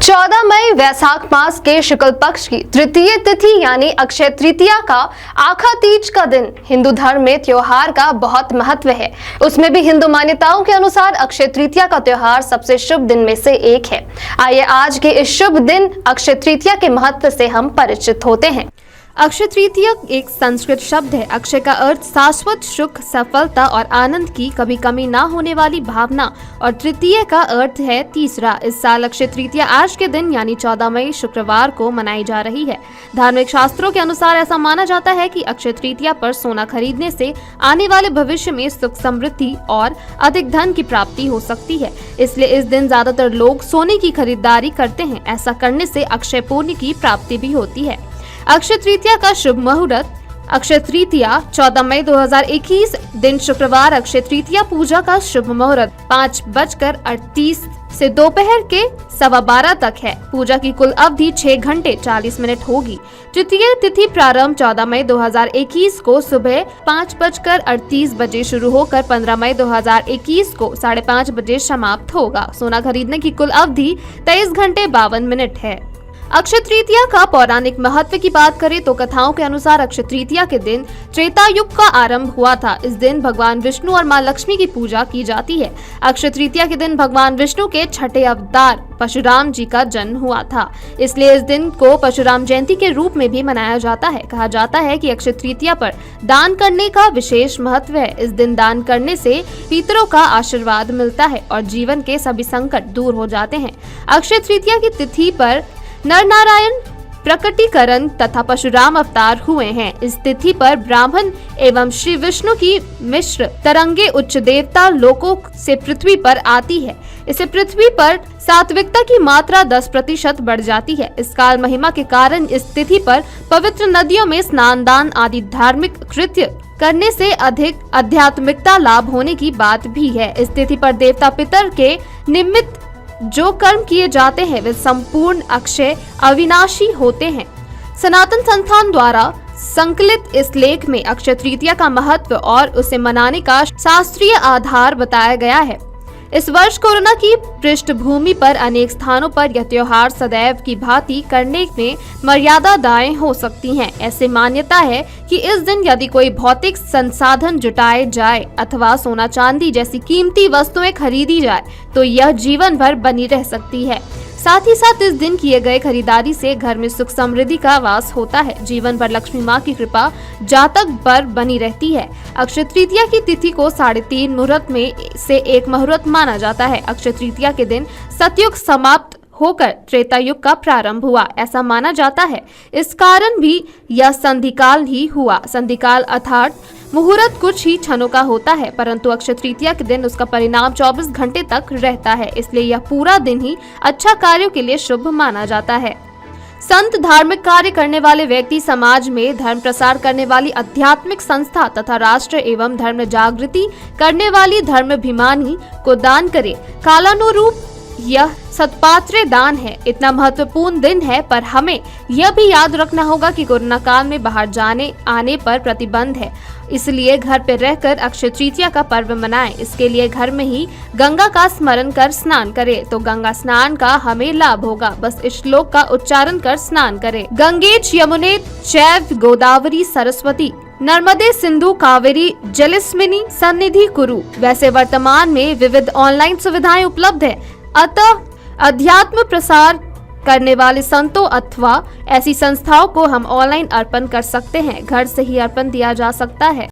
14 मई वैशाख मास के शुक्ल पक्ष की तृतीय तिथि यानी अक्षय तृतीया का आखा तीज का दिन हिंदू धर्म में त्योहार का बहुत महत्व है। उसमें भी हिंदू मान्यताओं के अनुसार अक्षय तृतीया का त्योहार सबसे शुभ दिन में से एक है। आइए आज के इस शुभ दिन अक्षय तृतीया के महत्व से हम परिचित होते हैं। अक्षय तृतीया एक संस्कृत शब्द है। अक्षय का अर्थ शाश्वत, सुख, सफलता और आनंद की कभी कमी ना होने वाली भावना और तृतीय का अर्थ है तीसरा। इस साल अक्षय तृतीया आज के दिन यानी 14 मई शुक्रवार को मनाई जा रही है। धार्मिक शास्त्रों के अनुसार ऐसा माना जाता है कि अक्षय तृतीया पर सोना खरीदने से आने वाले भविष्य में सुख, समृद्धि और अधिक धन की प्राप्ति हो सकती है। इसलिए इस दिन ज्यादातर लोग सोने की खरीदारी करते हैं। ऐसा करने से अक्षय पुण्य की प्राप्ति भी होती है। अक्षय तृतीया का शुभ मुहूर्त। अक्षय तृतीया 14 मई 2021 दिन शुक्रवार अक्षय तृतीया पूजा का शुभ मुहूर्त 5:38 से दोपहर के 12:15 तक है। पूजा की कुल अवधि 6 घंटे 40 मिनट होगी। तृतीय तिथि प्रारंभ 14 मई 2021 को सुबह 5:38 बजे शुरू होकर 15 मई 2021 को 5:30 बजे समाप्त होगा। सोना खरीदने की कुल अवधि 23 घंटे 52 मिनट है। अक्षय तृतीया का पौराणिक महत्व की बात करें तो कथाओं के अनुसार अक्षय तृतीया के दिन त्रेता युग का आरंभ हुआ था। इस दिन भगवान विष्णु और मां लक्ष्मी की पूजा की जाती है। अक्षय तृतीया के दिन भगवान विष्णु के छठे अवतार परशुराम जी का जन्म हुआ था। इसलिए इस दिन को परशुराम जयंती के रूप में भी मनाया जाता है। कहा जाता है कि अक्षय तृतीया पर दान करने का विशेष महत्व है। इस दिन दान करने से पितरों का आशीर्वाद मिलता है और जीवन के सभी संकट दूर हो जाते हैं। अक्षय तृतीया की तिथि पर नर नारायण प्रकटीकरण तथा परशुराम अवतार हुए हैं। इस तिथि पर ब्राह्मण एवं श्री विष्णु की मिश्र तरंगे उच्च देवता लोकों से पृथ्वी पर आती है। इससे पृथ्वी पर सात्विकता की मात्रा 10% बढ़ जाती है। इस काल महिमा के कारण इस तिथि पर पवित्र नदियों में स्नान, दान आदि धार्मिक कृत्य करने से अधिक आध्यात्मिकता लाभ होने की बात भी है। इस तिथि पर देवता पितर के निमित्त जो कर्म किए जाते हैं वे संपूर्ण अक्षय अविनाशी होते हैं। सनातन संस्थान द्वारा संकलित इस लेख में अक्षय तृतीया का महत्व और उसे मनाने का शास्त्रीय आधार बताया गया है। इस वर्ष कोरोना की पृष्ठभूमि पर अनेक स्थानों पर यह त्योहार सदैव की भांति करने में मर्यादाएं हो सकती हैं। ऐसे मान्यता है कि इस दिन यदि कोई भौतिक संसाधन जुटाए जाए अथवा सोना चांदी जैसी कीमती वस्तुएं खरीदी जाए तो यह जीवन भर बनी रह सकती है। साथ ही साथ इस दिन किए गए खरीदारी से घर में सुख समृद्धि का वास होता है। जीवन भर लक्ष्मी माँ की कृपा जातक पर बनी रहती है। अक्षय तृतीया की तिथि को 3.5 मुहूर्त में से एक मुहूर्त माना जाता है। अक्षय तृतीया के दिन सतयुग समाप्त होकर त्रेता युग का प्रारंभ हुआ, ऐसा माना जाता है। इस कारण भी यह संधिकाल ही हुआ। संधिकाल अर्थात मुहूर्त कुछ ही क्षणों का होता है, परंतु अक्षय तृतीया के दिन उसका परिणाम 24 घंटे तक रहता है। इसलिए यह पूरा दिन ही अच्छा कार्यों के लिए शुभ माना जाता है। संत, धार्मिक कार्य करने वाले व्यक्ति, समाज में धर्म प्रसार करने वाली आध्यात्मिक संस्था तथा राष्ट्र एवं धर्म जागृति करने वाली धर्माभिमानी को दान करे। कालानुरूप यह सत्पात्र दान है। इतना महत्वपूर्ण दिन है, पर हमें यह भी याद रखना होगा कि कोरोना काल में बाहर जाने आने पर प्रतिबंध है। इसलिए घर पर रहकर अक्षय तृतीया का पर्व मनाएं। इसके लिए घर में ही गंगा का स्मरण कर स्नान करें तो गंगा स्नान का हमें लाभ होगा। बस इस श्लोक का उच्चारण कर स्नान करें। गंगेच यमुने चैव गोदावरी सरस्वती नर्मदे सिंधु कावेरी जलस्मिनी सन्निधि कुरु। वैसे वर्तमान में विविध ऑनलाइन सुविधाएं उपलब्ध है, अतः अध्यात्म प्रसार करने वाले संतों अथवा ऐसी संस्थाओं को हम ऑनलाइन अर्पण कर सकते हैं। घर से ही अर्पण दिया जा सकता है।